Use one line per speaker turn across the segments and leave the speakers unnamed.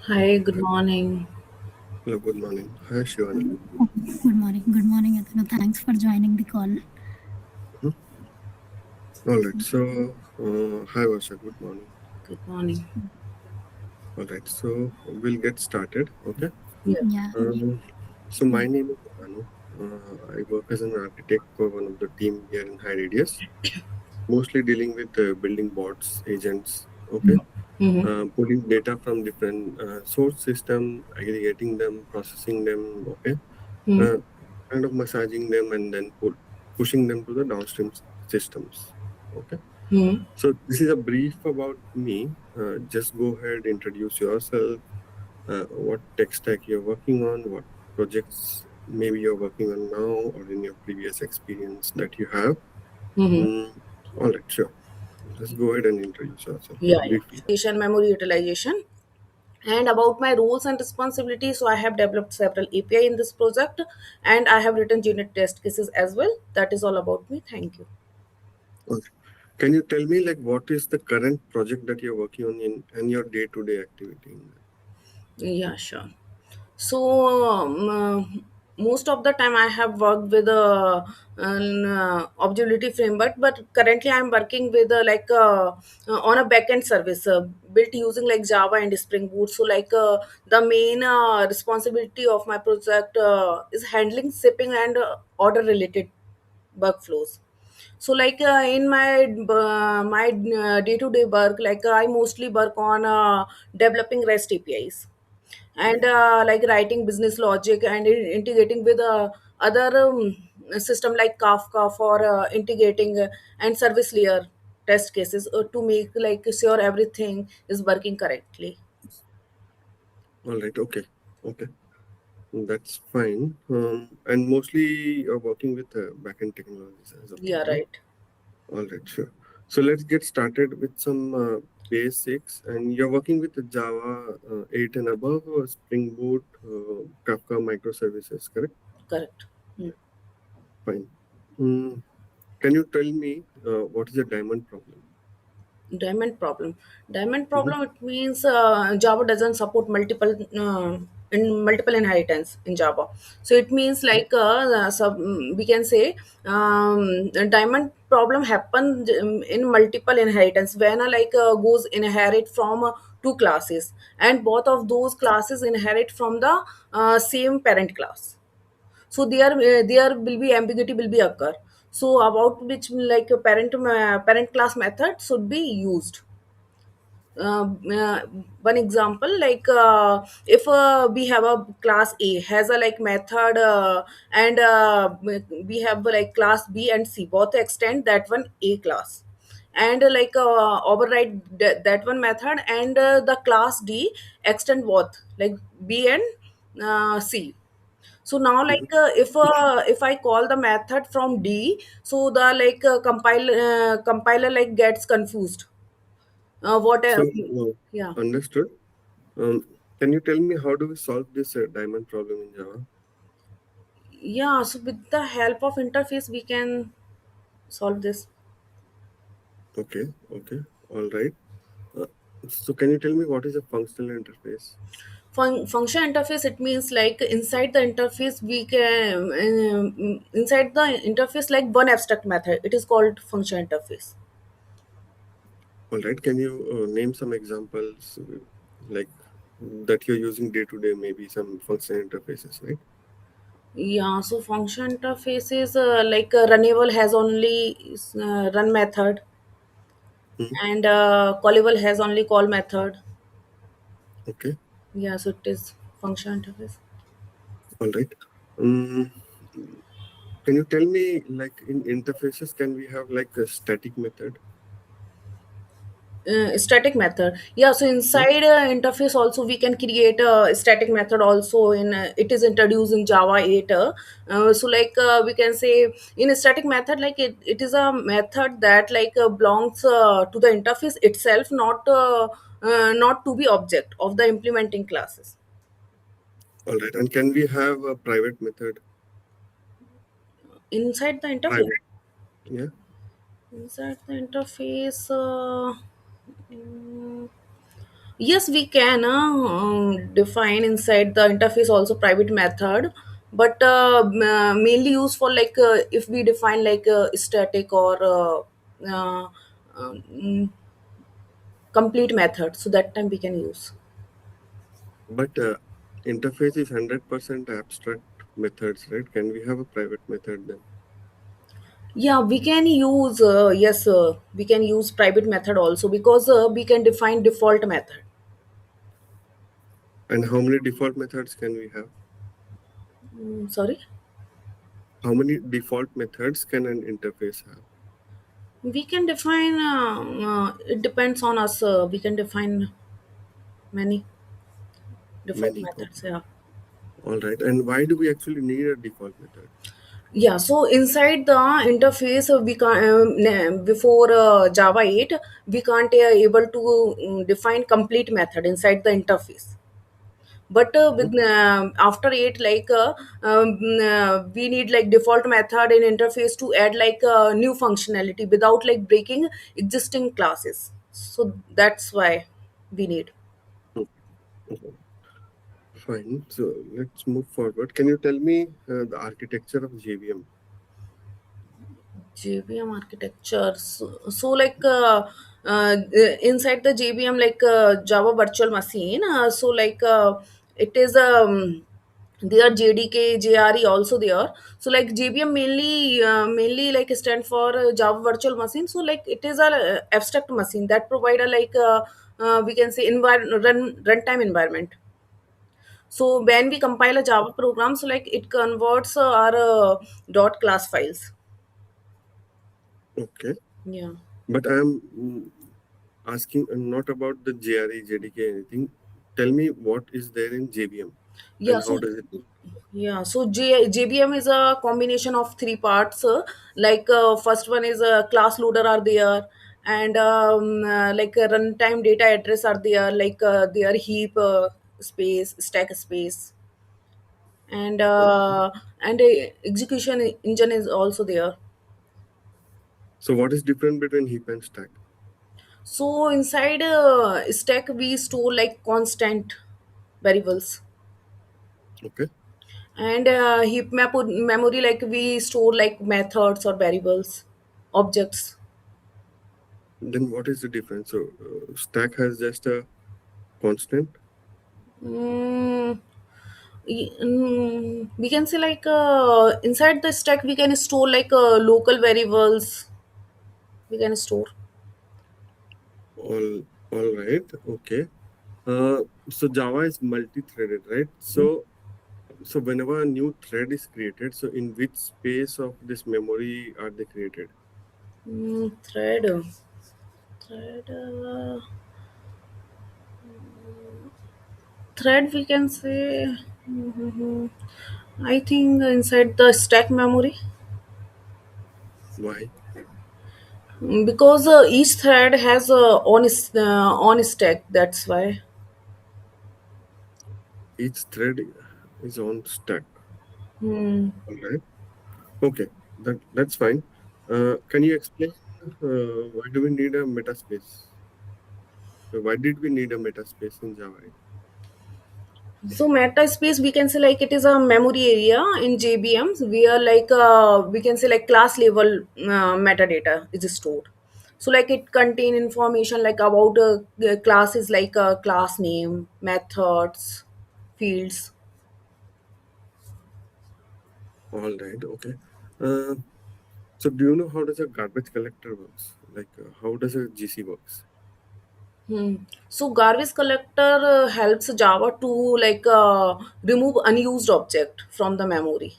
Hi, good morning.
Hello, good morning. Hi, Shivani.
Good morning. Good morning, Atanu. Thanks for joining the call.
Mhm. All right. Hi, Varsha. Good morning.
Good morning.
All right. So, we'll get started. Okay.
Yeah.
Yeah.
Um, my name is Anu. I work as an architect for one of the team here in High Radius, mostly dealing with building bots, agents. Okay.
Mm-hmm.
Pulling data from different source system, aggregating them, processing them. Okay. Uh, kind of massaging them and then pushing them to the downstream systems. Okay.
Mm-hmm.
So this is a brief about me. Just go ahead, introduce yourself, what tech stack you're working on, what projects maybe you're working on now or in your previous experience that you have.
Mm-hmm.
Mm, all right, sure. Just go ahead and introduce yourself
Yeah.
briefly.
Station memory utilization. And about my roles and responsibilities, so I have developed several API in this project and I have written unit test cases as well. That is all about me. Thank you.
Okay. Can you tell me like what is the current project that you're working on in and your day-to-day activity in that?
Yeah, sure. So most of the time I have worked with an observability framework, but currently I'm working with on a backend service built using like Java and Spring Boot. So the main responsibility of my project is handling shipping and order related workflows. So in my day-to-day work, I mostly work on developing REST APIs and writing business logic and integrating with other system like Kafka for integrating and service layer test cases to make like sure everything is working correctly.
All right, okay. Okay. That's fine. And mostly you're working with backend technologies as of now,
Yeah,
right?
right.
All right, sure. So let's get started with some basics. And you're working with the Java 8 and above, or Spring Boot, Kafka microservices, correct?
Correct. Hmm.
Fine. Mm, can you tell me what is a diamond problem?
Diamond problem
Mhm.
it means Java doesn't support multiple inheritance in Java. So it means we can say a diamond problem happens in multiple inheritance when goes inherit from two classes and both of those classes inherit from the same parent class. So there will be ambiguity will be occur. So about which parent class method should be used. One example if we have a class A has a like method and we have like class B and C both extend that one A class and override that one method and the class D extend both like B and C. So now
Mhm.
if I call the method from D, so the compiler like gets confused. What
So,
Yeah.
understood. Um, can you tell me how do we solve this diamond problem in Java?
Yeah, so with the help of interface we can solve this.
Okay, okay, all right. Uh, so, can you tell me what is a functional interface?
Function interface it means like inside the interface we can inside the interface like one abstract method it is called function interface.
All right. Can you name some examples like that you're using day to day, maybe some functional interfaces, right?
Yeah, so function interface is runnable has only run method
Mhm.
and callable has only call method.
Okay.
Yeah, so it is function interface.
All right. Um, can you tell me, like in interfaces, can we have like a static method?
Static method, yeah, so
Mhm.
inside interface also we can create a static method also in it is introduced in Java 8 we can say in a static method it is a method that belongs to the interface itself, not to be object of the implementing classes.
All right. And can we have a private method?
Inside the interface,
Private. Yeah.
inside the interface mm, Yes, we can define inside the interface also private method, but mainly used for like if we define like static or um, complete method, so that time we can use.
But interface is 100% abstract methods, right? Can we have a private method then?
Yeah, we can use yes, we can use private method also because we can define default method.
And how many default methods can we have?
Sorry,
How many default methods can an interface have?
we can define. It depends on us. We can define many default
Many.
methods.
Okay.
Yeah.
All right. And why do we actually need a default method?
Yeah, so inside the interface, we can before Java 8, we can't able to define complete method inside the interface. But with after 8, like we need like default method in interface to add like new functionality without like breaking existing classes. So that's why we need.
Okay. Okay. Fine. So let's move forward. Can you tell me the architecture of JVM?
JVM architecture. So like inside the JVM, like Java Virtual Machine. So like it is there JDK, JRE also there. So like JVM mainly like stand for Java Virtual Machine. So like it is a abstract machine that provide a like we can say runtime environment. So when we compile a Java program, so like it converts our dot class files.
Okay.
Yeah.
But I'm asking not about the JRE, JDK, anything. Tell me what is there in JVM
Yeah,
and how
so
does it work?
JVM is a combination of three parts. Like first one is a class loader are there, and like a runtime data address are there, like their heap space, stack space, and
Okay.
execution engine is also there.
So what is different between heap and stack?
So inside stack we store like constant variables,
Okay.
and memory like we store like methods or variables, objects.
Then what is the difference? So stack has just a constant.
mm, we can say like inside the stack we can store like local variables we can store.
All all right. Okay. Uh, so Java is multi-threaded, right? So whenever a new thread is created, so in which space of this memory are they created?
Thread thread we can say. Mhm. I think inside the stack memory.
Why?
Because each thread has a on stack, that's why.
Each thread is on stack.
Hmm.
All right. Okay. That's fine. Can you explain why do we need a metaspace? Why did we need a metaspace in Java?
So meta space we can say like it is a memory area in JVMs where like we can say like class level metadata is stored. So like it contain information like about the classes like class name, methods, fields.
All right. Okay. Uh, so do you know how does a garbage collector works? Like how does a GC works?
Hmm. So garbage collector helps Java to like remove unused object from the memory.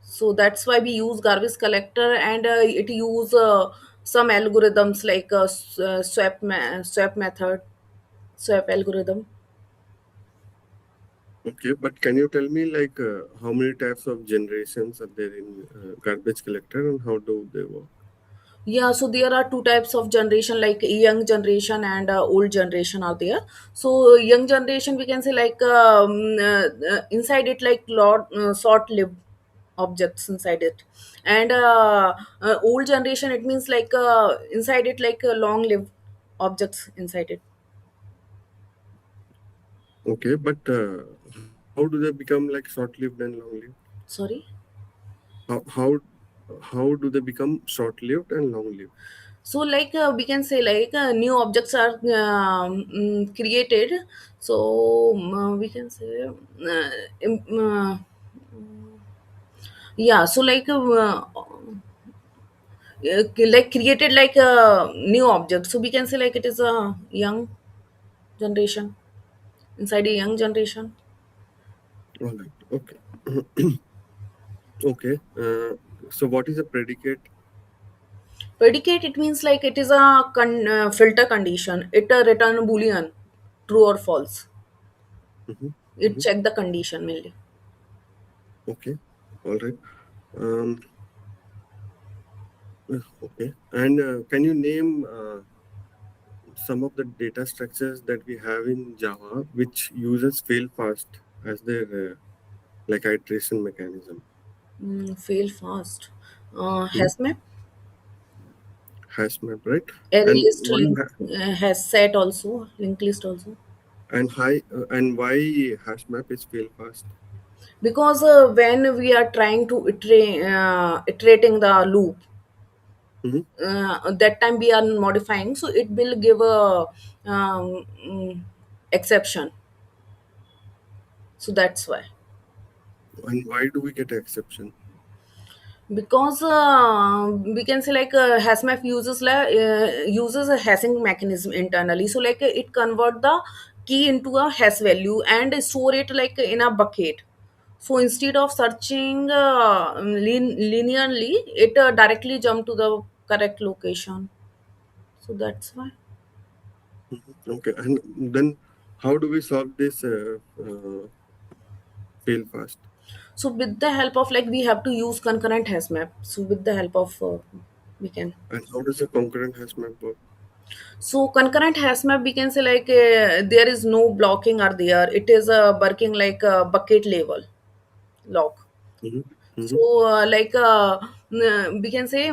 So that's why we use garbage collector, and it use some algorithms like swap method, swap algorithm.
Okay, but can you tell me like how many types of generations are there in garbage collector and how do they work?
Yeah, so there are two types of generation, like young generation and old generation are there. So young generation we can say like inside it like lot short-lived objects inside it, and old generation it means like inside it like long-lived objects inside it.
Okay, but how do they become like short-lived and long-lived?
Sorry.
How do they become short-lived and long-lived?
So like we can say like new objects are created. So we can say im- yeah, so like created like a new object, so we can say like it is a young generation, inside a young generation.
All right. Okay. Okay. So what is a predicate?
Predicate, it means like it is a filter condition, it return boolean, true or false.
Mm-hmm.
It
Mm-hmm.
check the condition mainly.
Okay. All right. Um, okay. And can you name some of the data structures that we have in Java which uses fail fast as their like iteration mechanism?
Fail fast.
Hmm.
Has map,
Hash map, right?
array
And
list,
why
link, has set also, linked list also.
and why hash map is fail fast?
Because when we are trying to iterating the loop,
Hmm.
that time we are modifying, so it will give a exception, so that's why.
And why do we get exception?
Because we can say like hasmap uses a hashing mechanism internally, so like it convert the key into a hash value and store it like in a bucket. So instead of searching linearly, it directly jump to the correct location, so that's why.
Mhm. Okay, and then how do we solve this fail fast?
So with the help of like we have to use concurrent hash map, so with the help of we can.
And how does a concurrent hash map work?
So concurrent hash map, we can say like there is no blocking are there. It is working like a bucket level lock.
Hmm.
So
Hmm.
we can say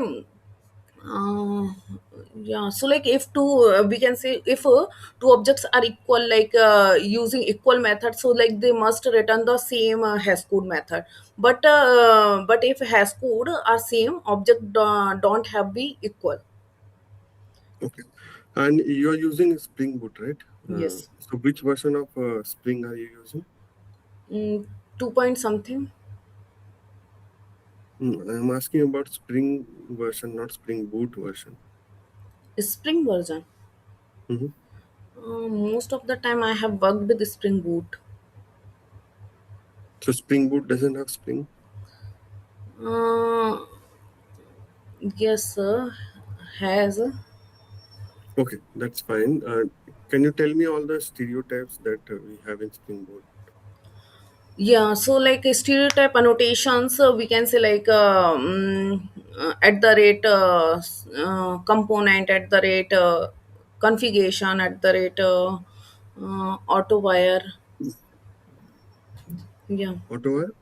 yeah. So like if two we can say if two objects are equal, like using equal method, so like they must return the same hash code method. But if hash code are same, object don't have be equal.
Okay, and you are using Spring Boot, right?
Yes.
So which version of Spring are you using?
mm, 2 point something.
I'm asking about Spring version, not Spring Boot version.
Spring version.
Hmm.
Most of the time I have worked with Spring Boot.
So Spring Boot doesn't have Spring.
Uh, yes, sir. Has.
Okay, that's fine. Can you tell me all the stereotypes that we have in Spring Boot?
Yeah, so like stereotype annotations, we can say like at the rate component, at the rate configuration, at the rate auto wire. Yeah.
Whatever.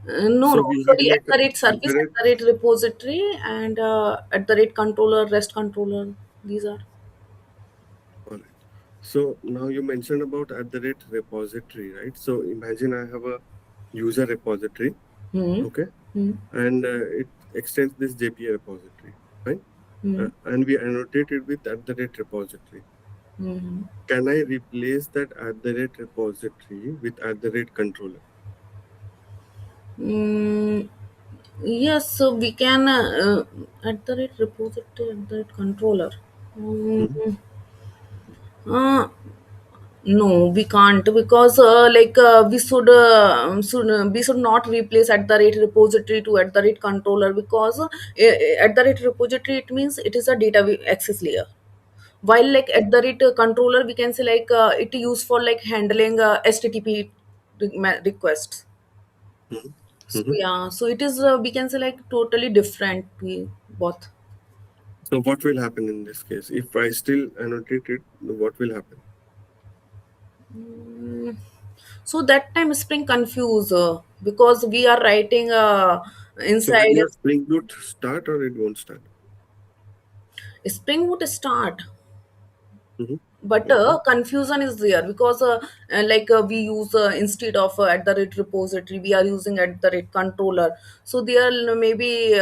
No,
So
no,
we have
sorry, at
like
the rate
at the
service, at
rate.
the rate repository, and at the rate controller, REST controller. These are.
All right. So now you mentioned about at the rate repository, right? So imagine I have a user repository,
Hmm.
okay,
Hmm.
and it extends this JPA repository, right?
Hmm.
And we annotate it with at the rate repository.
Hmm.
Can I replace that at the rate repository with at the rate controller?
Mm, yes, so we can at the rate repository, at the rate controller.
Mhm.
Mm, uh, no, we can't, because we should not replace at the rate repository to at the rate controller, because at the rate repository it means it is a data access layer. While like at the rate controller, we can say like it used for like handling HTTP requests.
Mhm.
So
Mhm.
yeah, so it is we can say like totally different. We both.
So what will happen in this case? If I still annotate it, what will happen?
Mm, so that time Spring confuse because we are writing
So will
inside
your Spring Boot start or it won't start?
Spring would start.
Mhm.
but
Okay.
confusion is there because we use instead of at the rate repository we are using at the rate controller. So there maybe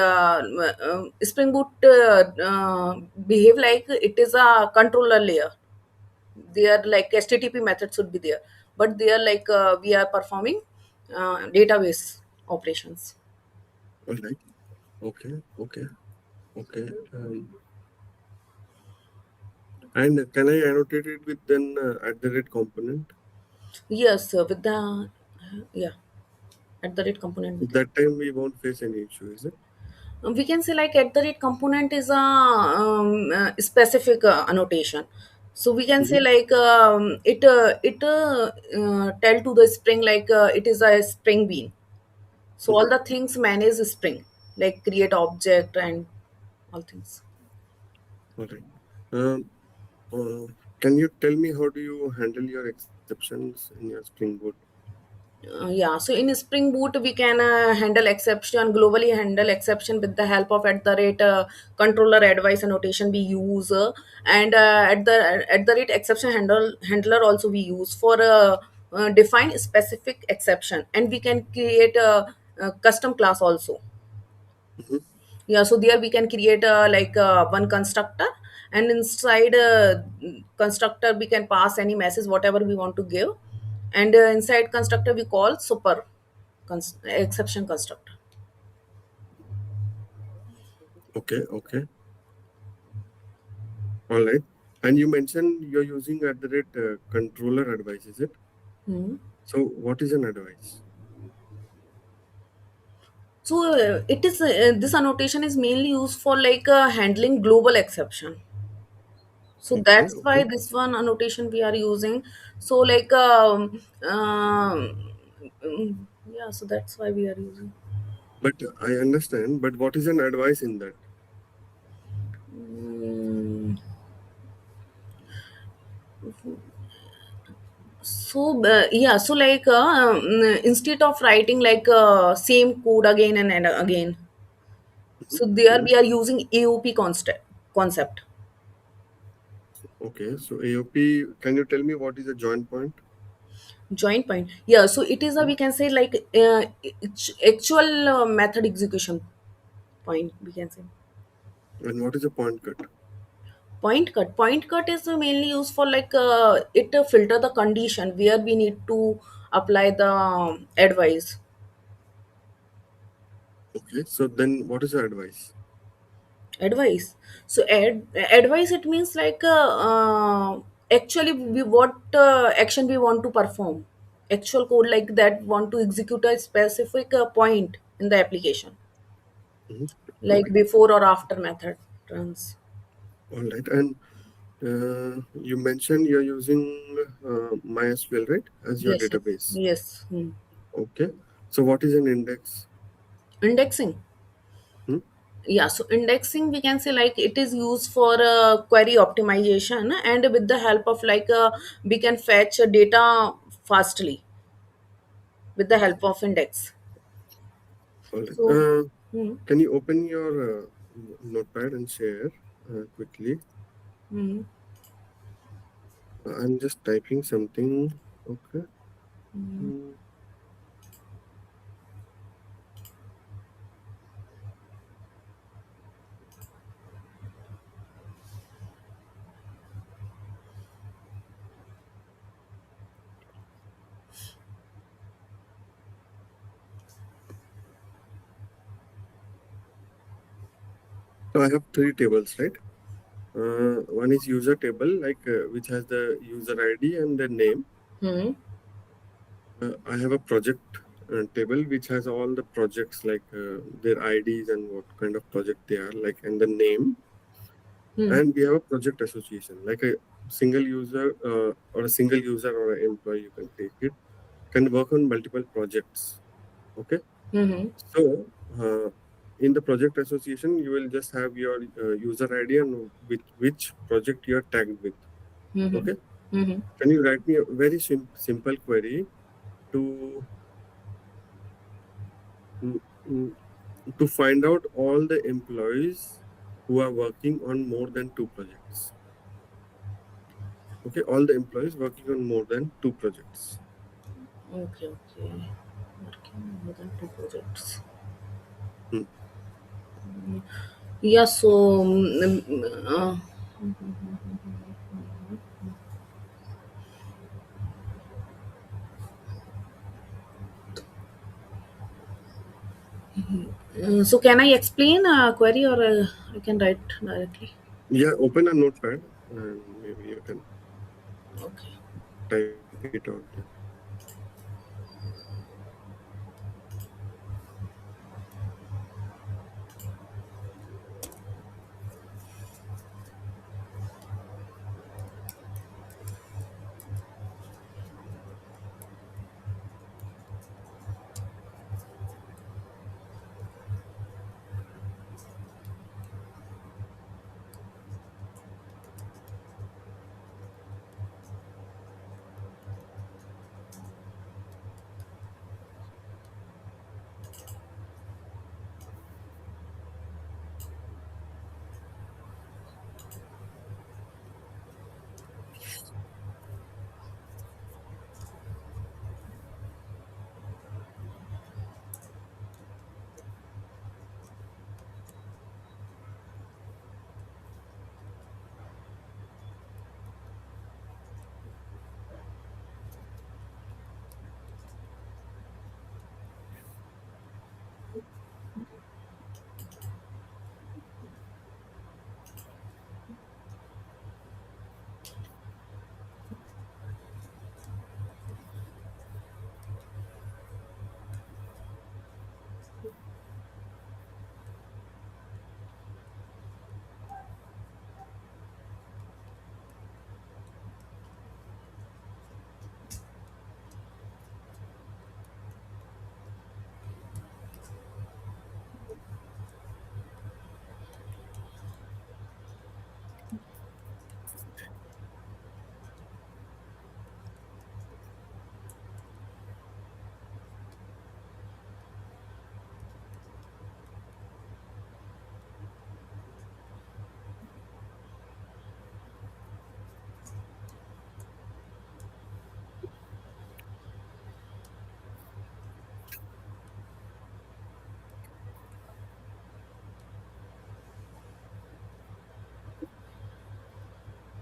Spring Boot behave like it is a controller layer. They are like HTTP methods should be there, but they are like we are performing database operations.
All right. Okay. Okay. Okay. And can I annotate it with then at the rate component?
Yes, with the yeah, at the rate component we can.
That time we won't face any issue, is it?
We can say like at the rate component is a specific annotation. So we can say
Mm-hmm.
like it tell to the Spring like it is a Spring Bean. So all
Mm-hmm.
the things manage Spring, like create object and all things.
All right. Um, uh, can you tell me how do you handle your exceptions in your Spring Boot?
Yeah, so in Spring Boot we can handle exception globally, handle exception with the help of at the rate controller advice annotation we use, and at the rate exception handler also we use for define specific exception, and we can create a custom class also.
Mm-hmm.
Yeah, so there we can create one constructor, and inside constructor we can pass any message whatever we want to give, and inside constructor we call super exception constructor.
Okay. Okay. All right. And you mentioned you're using at the rate controller advice, is it?
Hmm.
So what is an advice?
So it is this annotation is mainly used for like handling global exception. So
Okay.
that's
Okay.
why this one annotation we are using. So yeah, so that's why we are using.
But I understand. But what is an advice in that?
Mm, so yeah, so instead of writing like same code again and again,
Mhm,
so there
mhm.
we are using AOP concept.
Okay. So AOP, can you tell me what is a join point?
Joint point, yeah, so it is a
Mhm.
we can say like actual method execution point we can say.
And what is a point cut?
Point cut is mainly used for like it filter the condition where we need to apply the advice.
Okay. So then what is the advice?
Advice, so advice it means like actually we what action we want to perform, actual code like that want to execute a specific point in the application,
Mhm. All
like
right.
before or after method runs.
All right. And you mentioned you're using MySQL, right, as your
Yes, yes,
database.
yes. Hmm.
Okay. So what is an index?
Indexing,
Hmm?
yeah, so indexing we can say like it is used for query optimization, and with the help of like we can fetch data fastly with the help of index.
All right.
So hmm,
Can you open your notepad and share quickly?
hmm,
I'm just typing something. Okay. Hmm. So I have three tables, right? One is user table, like which has the user ID and the name.
hmm,
I have a project table which has all the projects, like their IDs and what kind of project they are, like, and the name.
hmm,
And we have a project association, like a single user or a single user or an employee, you can take it, can work on multiple projects. Okay.
hmm,
So in the project association, you will just have your user ID and with which project you are tagged with.
hmm, hmm,
Okay.
hmm.
Can you write me a very simple query to mm, mm, to find out all the employees who are working on more than two projects? Okay, all the employees working on more than two projects.
Okay, okay. Working on more than two projects.
Hmm.
Yeah, so so can I explain a query or I can write directly?
Yeah, open a notepad and maybe you can
Okay.
type it out there.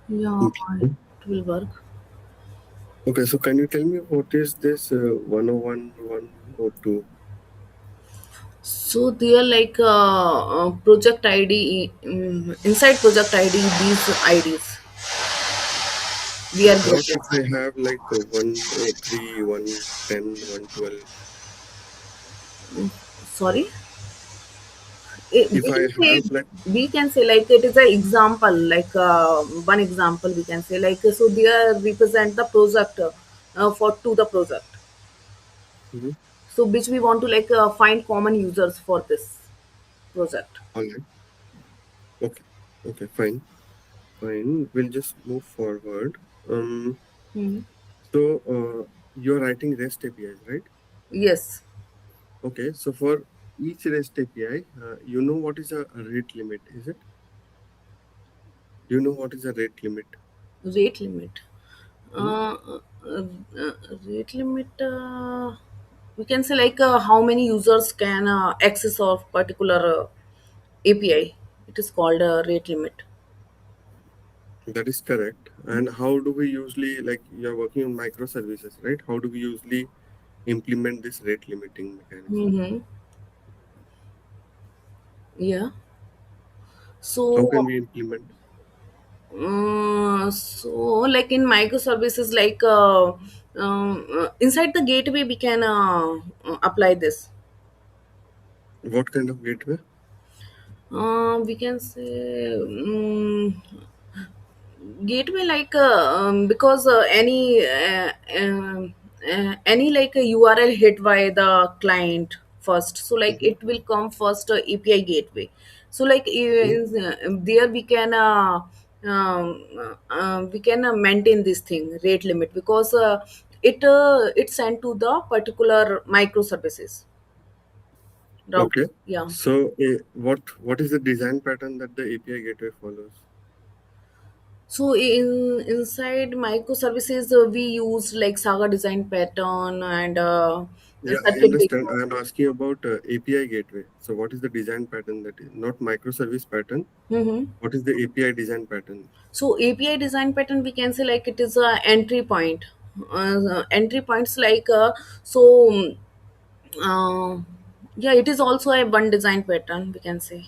Yeah,
Okay.
it will work.
Okay, so can you tell me what is this 101, 102?
So they are like project ID inside project ID. These IDs we are
What
getting.
if I have like 103, 110, 112?
Sorry,
If I have like,
we can say like it is an example, like one example we can say like so they are represent the project for to the project.
mhm,
So which we want to like find common users for this project.
all right, okay, okay, fine, fine. We'll just move forward. Um,
Hmm.
so you're writing REST APIs, right?
Yes,
Okay, so for each REST API, you know what is a rate limit, is it? You know what is a rate limit?
rate limit.
Hmm?
Rate limit. We can say like how many users can access of particular API. It is called a rate limit.
That is correct. And how do we usually, like, you're working on microservices, right? How do we usually implement this rate limiting mechanism?
Mm-hmm. Yeah.
How
So,
can we implement?
like in microservices, like inside the gateway, we can apply this.
What kind of gateway?
We can say gateway like because any like a URL hit by the client first, so like
Mhm.
it will come first API gateway. So like
Mhm.
there we can maintain this thing rate limit because it sent to the particular microservices route.
Okay.
Yeah.
So, what is the design pattern that the API gateway follows?
So in inside microservices, we use like Saga design pattern and
Yeah, I
circuit
understand.
breaker.
I am asking about API gateway. So what is the design pattern that is not microservice pattern?
Mm-hmm.
What is the API design pattern?
So API design pattern, we can say like it is a entry point. Entry points like so. Uh, yeah, it is also a one design pattern, we can say.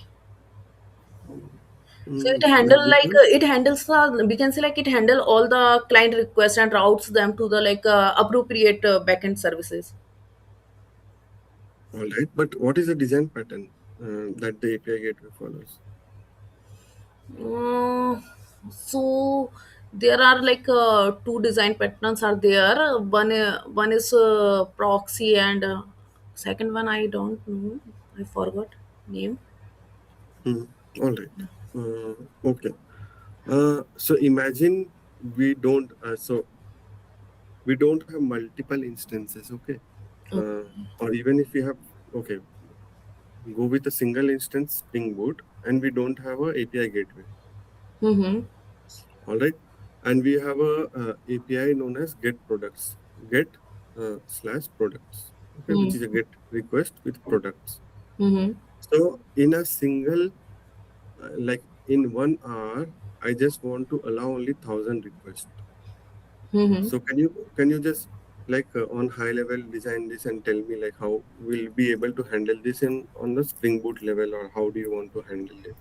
So it
Like
handle
which
like
one?
it handles the, we can say like it handle all the client requests and routes them to the like appropriate backend services.
All right, but what is the design pattern that the API gateway follows?
Uh, so there are like two design patterns are there. One is proxy and second one I don't know. I forgot name.
Hmm. All right. Okay. So imagine we don't have multiple instances, okay? Uh, or even if we have, okay, go with a single instance Spring Boot, and we don't have a API gateway,
Mm-hmm.
all right? And we have a API known as get products, get slash products, okay, which is a get request with products.
Mm-hmm.
So in a single, like in 1 hour, I just want to allow only 1,000 requests.
Mm-hmm.
So can you just like on high level design this and tell me like how we'll be able to handle this in on the Spring Boot level, or how do you want to handle it?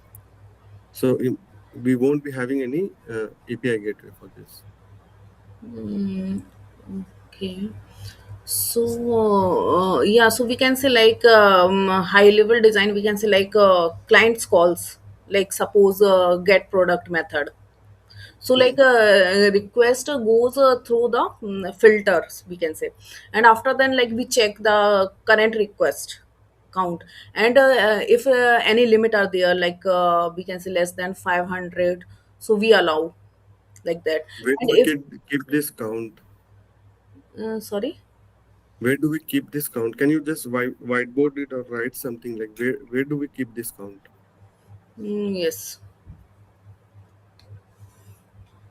So we won't be having any API gateway for this.
Mm, okay. So yeah, so we can say like high level design. We can say like clients calls, like suppose get product method. So like
Mhm.
a request goes through the filters, we can say, and after then like we check the current request count, and if any limit are there, like we can say less than 500, so we allow like that.
Where do
And
we
if
keep this count?
sorry.
Where do we keep this count? Can you just whiteboard it or write something like where do we keep this count?
Yes.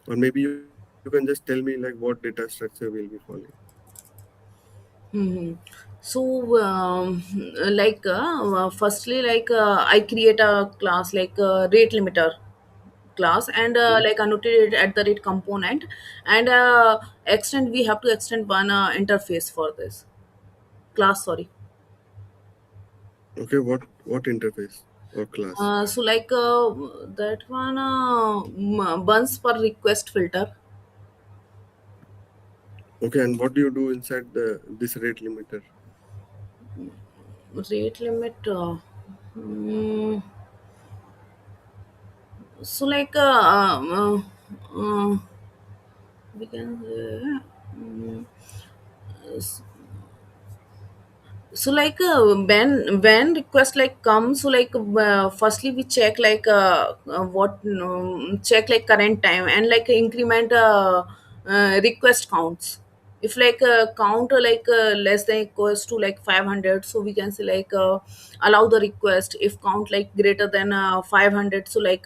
Or maybe you can just tell me like what data structure we'll be following.
Hmm. So, like, firstly, like, I create a class like rate limiter class, and
Mhm.
like annotate it at the rate component, and extend. We have to extend one interface for this class. Sorry.
Okay, what interface or class?
So like that one once per request filter.
Okay, and what do you do inside the this rate limiter?
Rate limit. Mm, so like we can mm, so like when request like come, so like firstly we check like what check like current time and like increment request counts. If like count like less than equals to like 500, so we can say like allow the request. If count like greater than 500, so like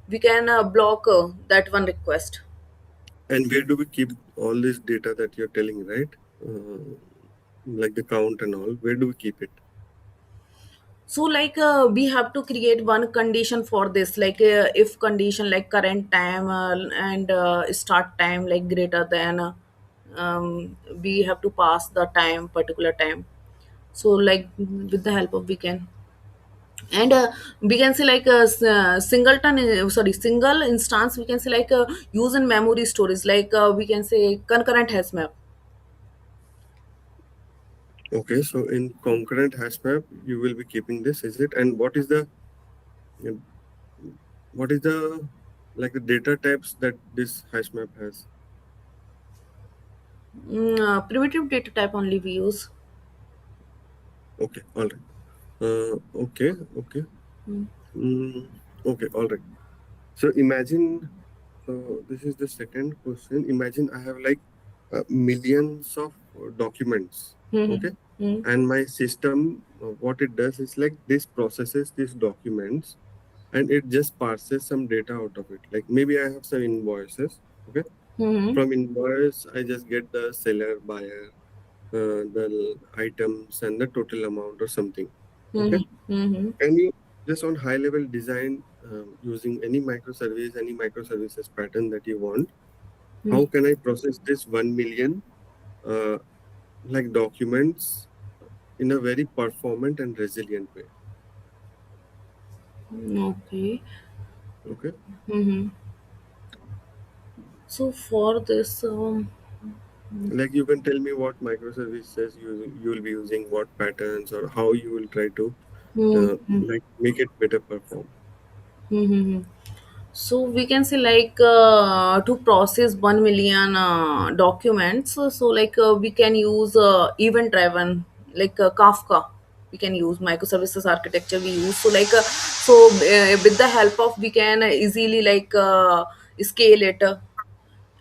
we can block that one request.
And where do we keep all this data that you're telling, right? Like the count and all, where do we keep it?
So like we have to create one condition for this, like if condition like current time and start time like greater than we have to pass the time, particular time. So like with the help of we can, and we can say like a singleton sorry, single instance, we can say like use in memory storage, like we can say concurrent hash map.
Okay, so in concurrent hash map, you will be keeping this, is it? And what is the like the data types that this hash map has?
Primitive data type only we use.
Okay, all right. Okay, okay. Mm, okay, all right. So imagine this is the second question. Imagine I have like millions of documents, okay?
Mm-hmm.
And my system, what it does is like this processes these documents, and it just parses some data out of it. Like maybe I have some invoices. Okay,
Mm-hmm.
from invoice I just get the seller, buyer, the items, and the total amount or something. Okay,
Mm-hmm. Mm-hmm.
can you just on high level design using any microservices pattern that you want? How can I process this 1 million uh, like documents in a very performant and resilient way?
Okay.
Okay.
Mm-hmm. So for this,
Like you can tell me what microservices you will be using, what patterns, or how you will try to
mm-hmm.
like make it better perform.
Mm-hmm. So we can say like to process 1 million documents. So like we can use event driven like Kafka. We can use microservices architecture. We use so like with the help of we can easily like scale it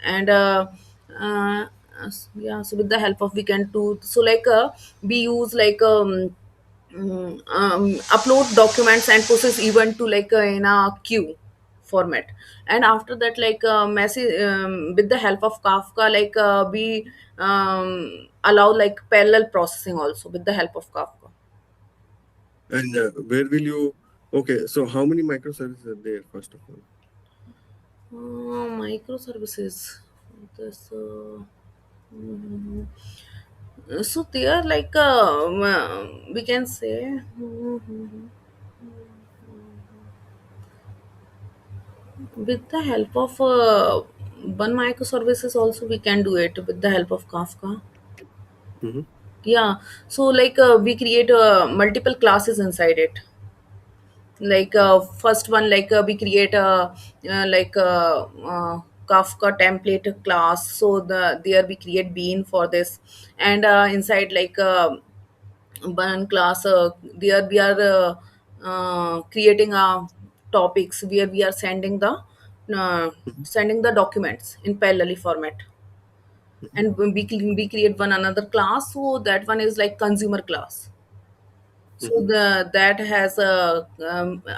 and uh, yeah. So with the help of we can do so like we use like upload documents and process event to like in a queue format, and after that like message with the help of Kafka like we allow like parallel processing also with the help of Kafka.
And where will you? Okay, so how many microservices are there first of all?
Microservices. This, so they are like we can say with the help of one microservices also we can do it with the help of Kafka.
Hmm.
Yeah, so like we create multiple classes inside it. Like first one like we create a Kafka template class, so there we create bean for this, and inside like one class there we are creating topics where we are uh, sending the documents in parallel format, and we create one another class, so that one is like consumer class. So
Hmm.
the that has a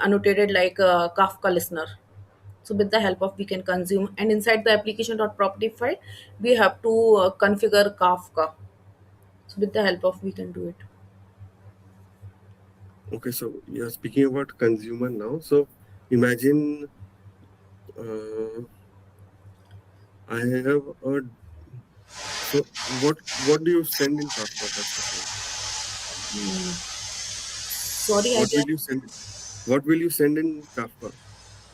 annotated like a Kafka listener. So with the help of we can consume, and inside the application dot property file we have to configure Kafka. So with the help of we can do it.
Okay, so you're speaking about consumer now. So imagine uh, I have a. So what do you send in Kafka first of all?
Sorry, I
What will
can.
you send? What will you send in Kafka?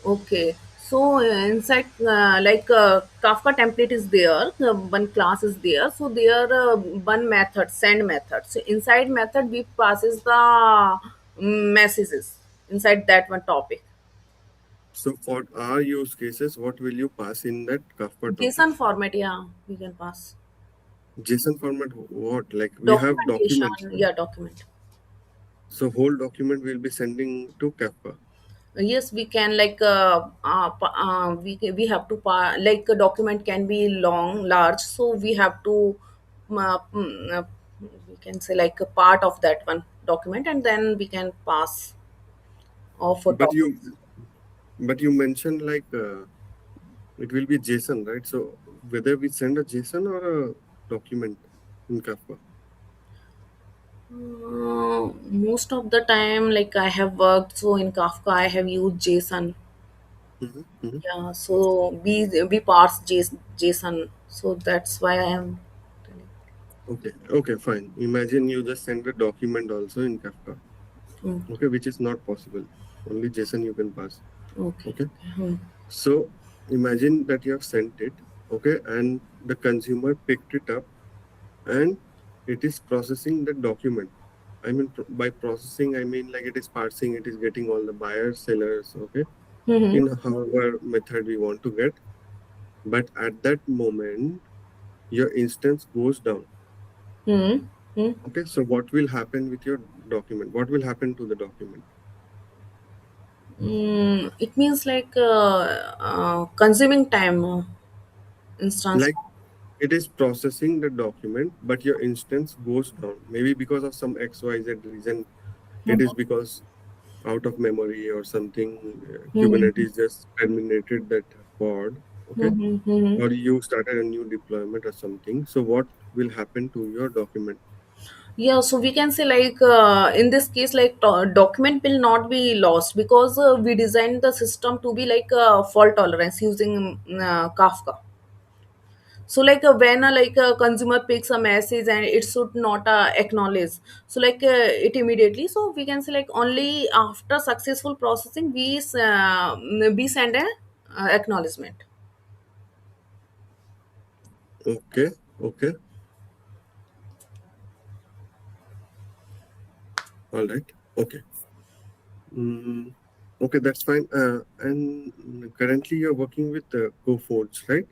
Okay. So inside like Kafka template is there, one class is there. So there one method, send method. So inside method we passes the messages inside that one topic.
So for our use cases, what will you pass in that Kafka topic?
JSON format, yeah, we can pass.
JSON format, what? Like we have documents,
Documentation,
right?
yeah, document.
So whole document will be sending to Kafka.
Yes, we can like we have to like a document can be long, large, so we have to we can say like a part of that one document, and then we can pass off a
But
topic.
you mentioned like it will be JSON, right? So whether we send a JSON or a document in Kafka.
Most of the time, like I have worked so in Kafka, I have used JSON.
Hmm. Hmm.
Yeah, so we parse JSON, so that's why I am telling.
Okay, okay, fine. Imagine you just send a document also in Kafka.
Mm,
Okay, which is not possible. Only JSON you can pass.
okay.
Okay.
Mm,
So imagine that you have sent it, okay, and the consumer picked it up and it is processing the document. I mean, by processing, I mean like it is parsing, it is getting all the buyers, sellers, okay,
mm-hmm.
in however method we want to get. But at that moment, your instance goes down.
Mm-hmm.
Okay, so what will happen with your document? What will happen to the document?
It means like consuming time instance.
Like it is processing the document, but your instance goes down. Maybe because of some XYZ reason. It is
Mhm.
because out of memory or something,
Mm-hmm.
Kubernetes just terminated that pod, okay,
Mm-hmm. Mm-hmm.
or you started a new deployment or something. So what will happen to your document?
Yeah, so we can say like in this case, like document will not be lost because we designed the system to be like fault tolerance using Kafka. So like when like a consumer picks a message and it should not acknowledge, so like it immediately. So we can say like only after successful processing we send a acknowledgement.
Okay, okay, all right, okay. Mm, okay, that's fine. And currently you're working with Coforge, right?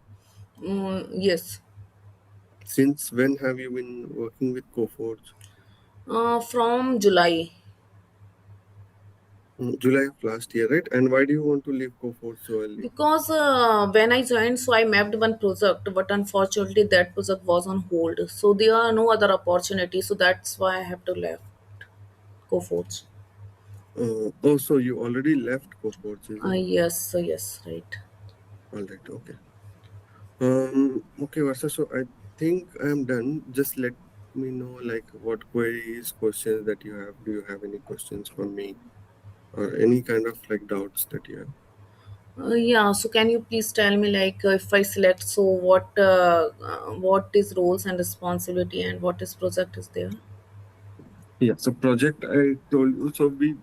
Yes.
Since when have you been working with Coforge?
From July.
July of last year, right? And why do you want to leave Coforge so early?
Because when I joined, so I mapped one project, but unfortunately that project was on hold. So there are no other opportunities. So that's why I have to left Coforge.
Oh, so you already left Coforge, is it?
Yes, so yes, right.
All right, okay. Okay, Varsha, so I think I'm done. Just let me know like what queries, questions that you have. Do you have any questions for me or any kind of like doubts that you have?
Yeah, so can you please tell me like if I select, so what is roles and responsibility and what is project is there?
Yeah, so project I told you, so we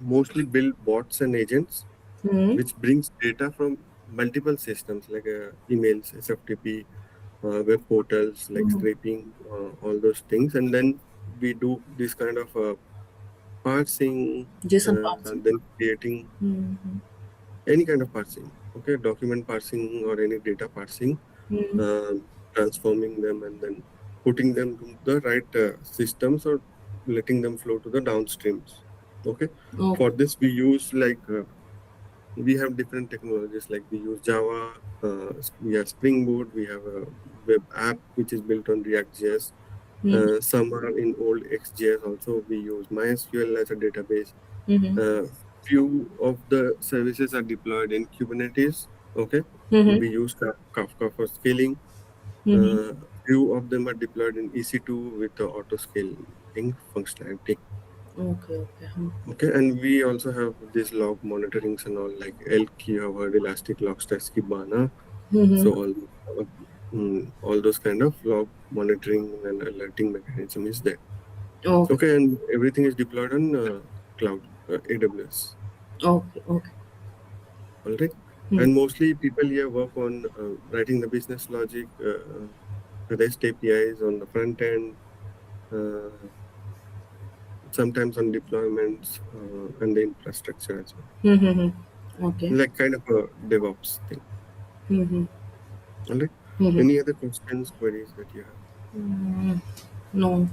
mostly build bots and agents
Hmm.
which brings data from multiple systems like emails, SFTP, web portals, like
Hmm.
scraping, all those things. And then we do this kind of parsing,
Jason Thompson.
and then creating
Hmm.
any kind of parsing, okay, document parsing or any data parsing,
Hmm.
transforming them and then putting them to the right systems or letting them flow to the downstreams. Okay, for
Okay.
this we use like we have different technologies like we use Java, we have Spring Boot, we have a web app which is built on React.js.
Hmm.
Some are in old XJS also. We use MySQL as a database.
Hmm.
Uh, few of the services are deployed in Kubernetes. Okay,
Hmm.
we use Kafka for scaling.
Hmm.
Few of them are deployed in EC2 with the auto scaling functionality.
Okay, okay. Hmm.
Okay, and we also have this log monitorings and all like Elk, you have heard Elastic Logstash, Kibana.
Hmm.
So uh, all those kind of log monitoring and alerting mechanism is there.
Okay,
Okay, and everything is deployed on cloud, AWS.
okay, okay.
All right,
Hmm.
and mostly people here work on writing the business logic, REST APIs on the front end, uh, sometimes on deployments and the infrastructure as well,
Mm-hmm. Okay.
like kind of a DevOps thing.
Mm-hmm.
All right.
Mm-hmm.
Any other questions, queries that you have?
Mm, no.